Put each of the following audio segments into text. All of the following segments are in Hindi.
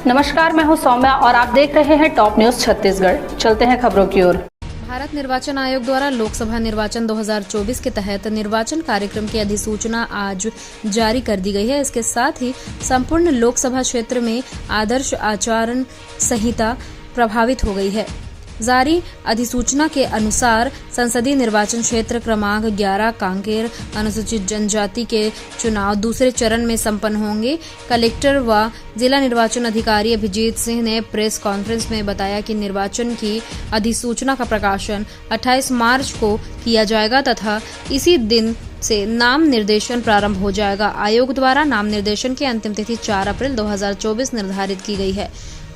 नमस्कार, मैं हूं सौम्या और आप देख रहे हैं टॉप न्यूज छत्तीसगढ़। चलते हैं खबरों की ओर। भारत निर्वाचन आयोग द्वारा लोकसभा निर्वाचन 2024 के तहत निर्वाचन कार्यक्रम की अधिसूचना आज जारी कर दी गई है। इसके साथ ही संपूर्ण लोकसभा क्षेत्र में आदर्श आचरण संहिता प्रभावित हो गई है। जारी अधिसूचना के अनुसार संसदीय निर्वाचन क्षेत्र क्रमांक 11 कांकेर अनुसूचित जनजाति के चुनाव दूसरे चरण में संपन्न होंगे। कलेक्टर व जिला निर्वाचन अधिकारी अभिजीत सिंह ने प्रेस कॉन्फ्रेंस में बताया कि निर्वाचन की अधिसूचना का प्रकाशन 28 मार्च को किया जाएगा तथा इसी दिन से नाम निर्देशन प्रारंभ हो जाएगा। आयोग द्वारा नाम निर्देशन की अंतिम तिथि 4 अप्रैल 2024 निर्धारित की गई है।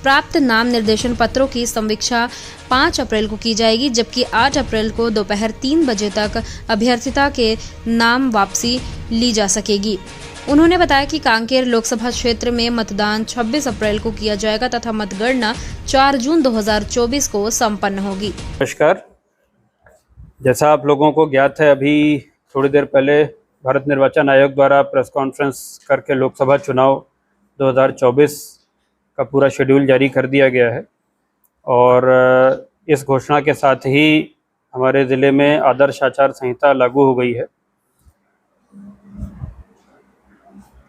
प्राप्त नाम निर्देशन पत्रों की समीक्षा 5 अप्रैल को की जाएगी, जबकि 8 अप्रैल को दोपहर 3 बजे तक अभ्यर्थिता के नाम वापसी ली जा सकेगी। उन्होंने बताया कि कांकेर लोकसभा क्षेत्र में मतदान 26 अप्रैल को किया जाएगा तथा मतगणना 4 जून 2024 को संपन्न होगी। नमस्कार, जैसा आप लोगों को ज्ञात है, अभी थोड़ी देर पहले भारत निर्वाचन आयोग द्वारा प्रेस कॉन्फ्रेंस करके लोकसभा चुनाव 2024 का पूरा शेड्यूल जारी कर दिया गया है और इस घोषणा के साथ ही हमारे ज़िले में आदर्श आचार संहिता लागू हो गई है।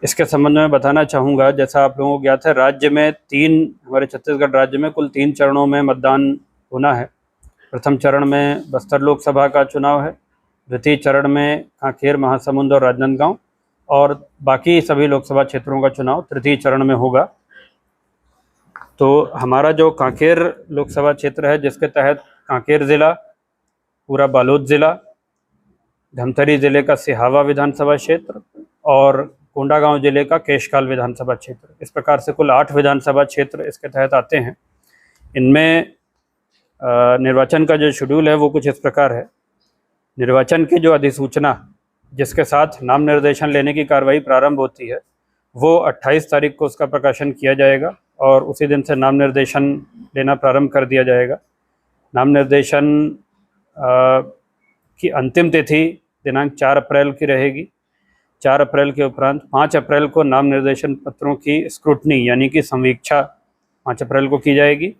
इसके संबंध में बताना चाहूँगा, जैसा आप लोगों को ज्ञात है, राज्य में हमारे छत्तीसगढ़ राज्य में कुल 3 चरणों में मतदान होना है। प्रथम चरण में बस्तर लोकसभा का चुनाव है, द्वितीय चरण में कांकेर, महासमुंद और राजनांदगांव और बाकी सभी लोकसभा क्षेत्रों का चुनाव तृतीय चरण में होगा। तो हमारा जो कांकेर लोकसभा क्षेत्र है, जिसके तहत कांकेर ज़िला, पूरा बालोद ज़िला, धमतरी ज़िले का सिहावा विधानसभा क्षेत्र और कोंडागांव ज़िले का केशकाल विधानसभा क्षेत्र, इस प्रकार से कुल 8 विधानसभा क्षेत्र इसके तहत आते हैं। इनमें निर्वाचन का जो शेड्यूल है वो कुछ इस प्रकार है। निर्वाचन की जो अधिसूचना जिसके साथ नाम निर्देशन लेने की कार्रवाई प्रारंभ होती है, वो 28 तारीख को उसका प्रकाशन किया जाएगा और उसी दिन से नाम निर्देशन लेना प्रारंभ कर दिया जाएगा। नाम निर्देशन की अंतिम तिथि दिनांक 4 अप्रैल की रहेगी। 4 अप्रैल के उपरांत 5 अप्रैल को नाम निर्देशन पत्रों की स्क्रूटनी यानी कि संवीक्षा 5 अप्रैल को की जाएगी।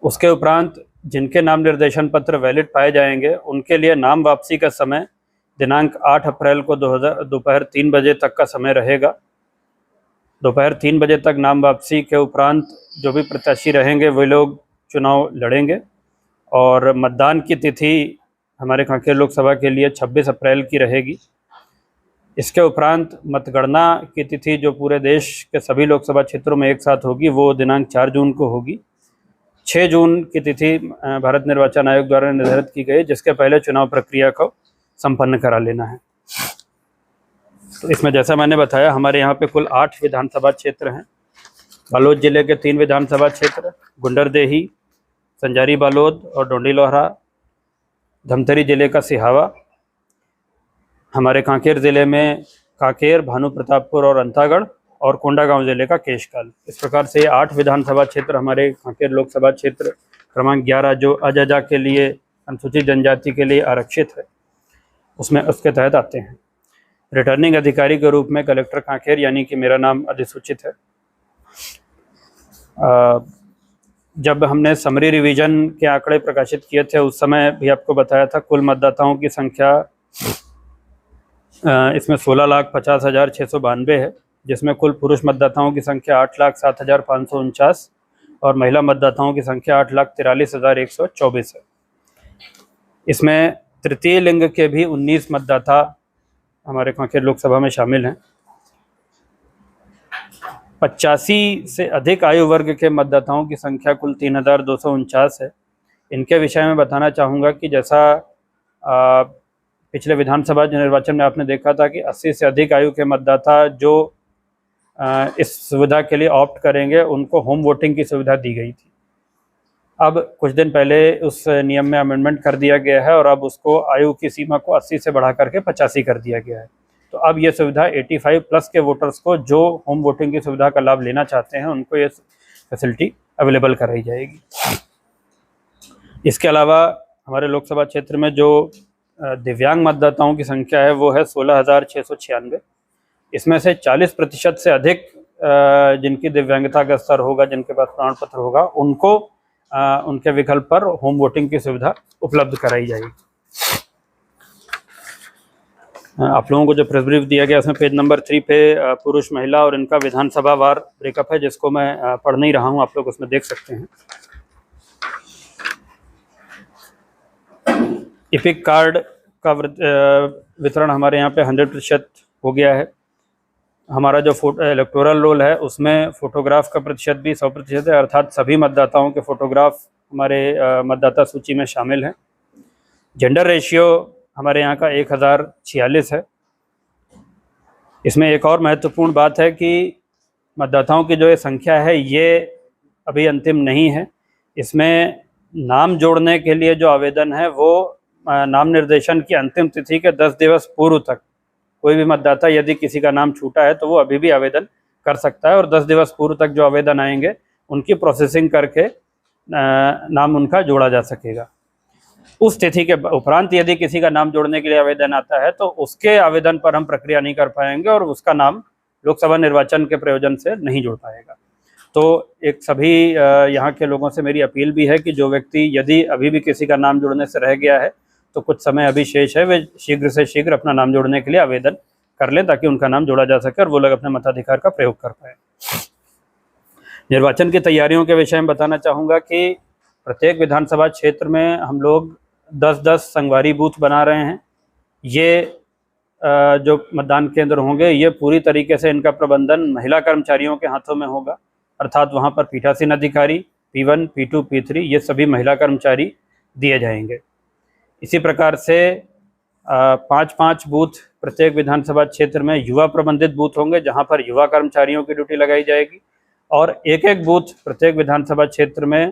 उसके उपरांत जिनके नाम निर्देशन पत्र वैलिड पाए जाएंगे उनके लिए नाम वापसी का समय दिनांक 8 अप्रैल को दोपहर 3 बजे तक का समय रहेगा। दोपहर 3 बजे तक नाम वापसी के उपरांत जो भी प्रत्याशी रहेंगे वे लोग चुनाव लड़ेंगे और मतदान की तिथि हमारे कांकेर लोकसभा के लिए 26 अप्रैल की रहेगी। इसके उपरांत मतगणना की तिथि जो पूरे देश के सभी लोकसभा क्षेत्रों में एक साथ होगी वो दिनांक 4 जून को होगी। 6 जून की तिथि भारत निर्वाचन आयोग द्वारा निर्धारित की गई, जिसके पहले चुनाव प्रक्रिया को संपन्न करा लेना है। तो इसमें जैसा मैंने बताया, हमारे यहाँ पे कुल 8 विधानसभा क्षेत्र हैं। बालोद जिले के 3 विधानसभा क्षेत्र, गुंडरदेही, संजारी बालोद और डोंडी लोहरा, धमतरी जिले का सिहावा, हमारे कांकेर ज़िले में कांकेर, भानु प्रतापपुर और अंतागढ़ और कोंडागांव ज़िले का केशकाल। इस प्रकार से 8 विधानसभा क्षेत्र हमारे कांकेर लोकसभा क्षेत्र क्रमांक 11 जो अजजा के लिए, अनुसूचित जनजाति के लिए आरक्षित है, उसमें उसके तहत आते हैं। रिटर्निंग अधिकारी के रूप में कलेक्टर कांकेर यानी कि मेरा नाम अधिसूचित है। जब हमने समरी रिवीजन के आंकड़े प्रकाशित किए थे उस समय भी आपको बताया था कुल मतदाताओं की संख्या इसमें 16,50,692 है, जिसमें कुल पुरुष मतदाताओं की संख्या 8,07,549 और महिला मतदाताओं की संख्या 8,43,124 है। इसमें तृतीय लिंग के भी 19 मतदाता हमारे कांकेर लोकसभा में शामिल हैं। 85 से अधिक आयु वर्ग के मतदाताओं की संख्या कुल 3,249 है। इनके विषय में बताना चाहूँगा कि जैसा पिछले विधानसभा निर्वाचन में आपने देखा था कि 80 से अधिक आयु के मतदाता जो इस सुविधा के लिए ऑप्ट करेंगे उनको होम वोटिंग की सुविधा दी गई थी। अब कुछ दिन पहले उस नियम में अमेंडमेंट कर दिया गया है और अब उसको आयु की सीमा को 80 से बढ़ा करके 85 कर दिया गया है। तो अब ये सुविधा 85 प्लस के वोटर्स को जो होम वोटिंग की सुविधा का लाभ लेना चाहते हैं उनको ये फैसिलिटी अवेलेबल कराई जाएगी। इसके अलावा हमारे लोकसभा क्षेत्र में जो दिव्यांग मतदाताओं की संख्या है वो है 16,696। इसमें से 40% से अधिक जिनकी दिव्यांगता का स्तर होगा, जिनके पास प्रमाण पत्र होगा, उनको उनके विकल्प पर होम वोटिंग की सुविधा उपलब्ध कराई जाएगी। आप लोगों को जो प्रेस ब्रीफ दिया गया उसमें पेज नंबर 3 पे पुरुष महिला और इनका विधानसभा वार ब्रेकअप है, जिसको मैं पढ़ नहीं रहा हूं, आप लोग उसमें देख सकते हैं। इपिक कार्ड का वितरण हमारे यहाँ पे 100% हो गया है। हमारा जो इलेक्टोरल रोल है उसमें फोटोग्राफ का प्रतिशत भी 100% है, अर्थात सभी मतदाताओं के फोटोग्राफ हमारे मतदाता सूची में शामिल हैं। जेंडर रेशियो हमारे यहाँ का 1046 है। इसमें एक और महत्वपूर्ण बात है कि मतदाताओं की जो ये संख्या है ये अभी अंतिम नहीं है। इसमें नाम जोड़ने के लिए जो आवेदन है वो नाम निर्देशन की अंतिम तिथि के 10 दिवस पूर्व तक कोई भी मतदाता यदि किसी का नाम छूटा है तो वो अभी भी आवेदन कर सकता है, और 10 दिवस पूर्व तक जो आवेदन आएंगे उनकी प्रोसेसिंग करके नाम उनका जोड़ा जा सकेगा। उस तिथि के उपरांत यदि किसी का नाम जोड़ने के लिए आवेदन आता है तो उसके आवेदन पर हम प्रक्रिया नहीं कर पाएंगे और उसका नाम लोकसभा निर्वाचन के प्रयोजन से नहीं जुड़ पाएगा। तो एक सभी यहाँ के लोगों से मेरी अपील भी है कि जो व्यक्ति यदि अभी भी किसी का नाम जोड़ने से रह गया है तो कुछ समय अभी शेष है, वे शीघ्र से शीघ्र अपना नाम जोड़ने के लिए आवेदन कर लें ताकि उनका नाम जोड़ा जा सके और वो लोग अपने मताधिकार का प्रयोग कर पाए। निर्वाचन की तैयारियों के विषय में बताना चाहूँगा कि प्रत्येक विधानसभा क्षेत्र में हम लोग 10-10 संगवारी बूथ बना रहे हैं। ये जो मतदान केंद्र होंगे ये पूरी तरीके से इनका प्रबंधन महिला कर्मचारियों के हाथों में होगा, अर्थात वहाँ पर पीठासीन अधिकारी P1, P2, P3 ये सभी महिला कर्मचारी दिए जाएंगे। इसी प्रकार से 5-5 बूथ प्रत्येक विधानसभा क्षेत्र में युवा प्रबंधित बूथ होंगे जहाँ पर युवा कर्मचारियों की ड्यूटी लगाई जाएगी, और एक बूथ प्रत्येक विधानसभा क्षेत्र में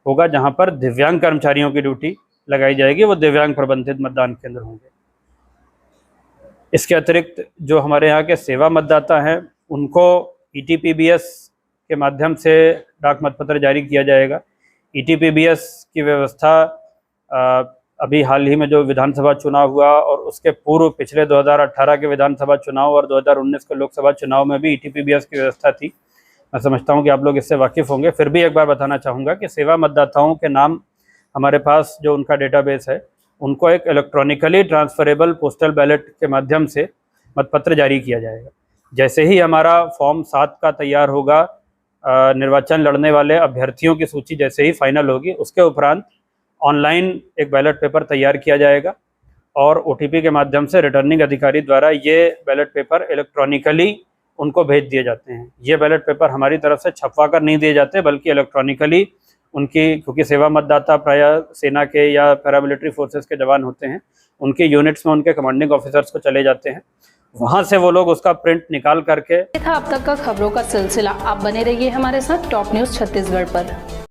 होगा जहाँ पर दिव्यांग कर्मचारियों की ड्यूटी लगाई जाएगी, वो दिव्यांग प्रबंधित मतदान केंद्र होंगे। इसके अतिरिक्त जो हमारे यहाँ के सेवा मतदाता हैं उनको ETPBS के माध्यम से डाक मतपत्र जारी किया जाएगा। ETPBS की व्यवस्था अभी हाल ही में जो विधानसभा चुनाव हुआ और उसके पूर्व पिछले 2018 के विधानसभा चुनाव और 2019 के लोकसभा चुनाव में भी ETPBS की व्यवस्था थी। मैं समझता हूँ कि आप लोग इससे वाकिफ़ होंगे, फिर भी एक बार बताना चाहूँगा कि सेवा मतदाताओं के नाम हमारे पास जो उनका डेटाबेस है उनको एक इलेक्ट्रॉनिकली ट्रांसफरेबल पोस्टल बैलेट के माध्यम से मतपत्र जारी किया जाएगा। जैसे ही हमारा फॉर्म 7 का तैयार होगा, निर्वाचन लड़ने वाले अभ्यर्थियों की सूची जैसे ही फाइनल होगी, उसके उपरांत ऑनलाइन एक बैलेट पेपर तैयार किया जाएगा और OTP के माध्यम से रिटर्निंग अधिकारी द्वारा ये बैलेट पेपर इलेक्ट्रॉनिकली उनको भेज दिए जाते हैं। ये बैलेट पेपर हमारी तरफ से छपवा कर नहीं दिए जाते, बल्कि इलेक्ट्रॉनिकली उनकी, क्योंकि सेवा मतदाता प्रायः सेना के या पैरामिलिट्री फोर्सेस के जवान होते हैं, उनके यूनिट्स में उनके कमांडिंग ऑफिसर्स को चले जाते हैं, वहाँ से वो लोग उसका प्रिंट निकाल करके। ये था अब तक का खबरों का सिलसिला। आप बने रहिए हमारे साथ टॉप न्यूज़ छत्तीसगढ़ पर।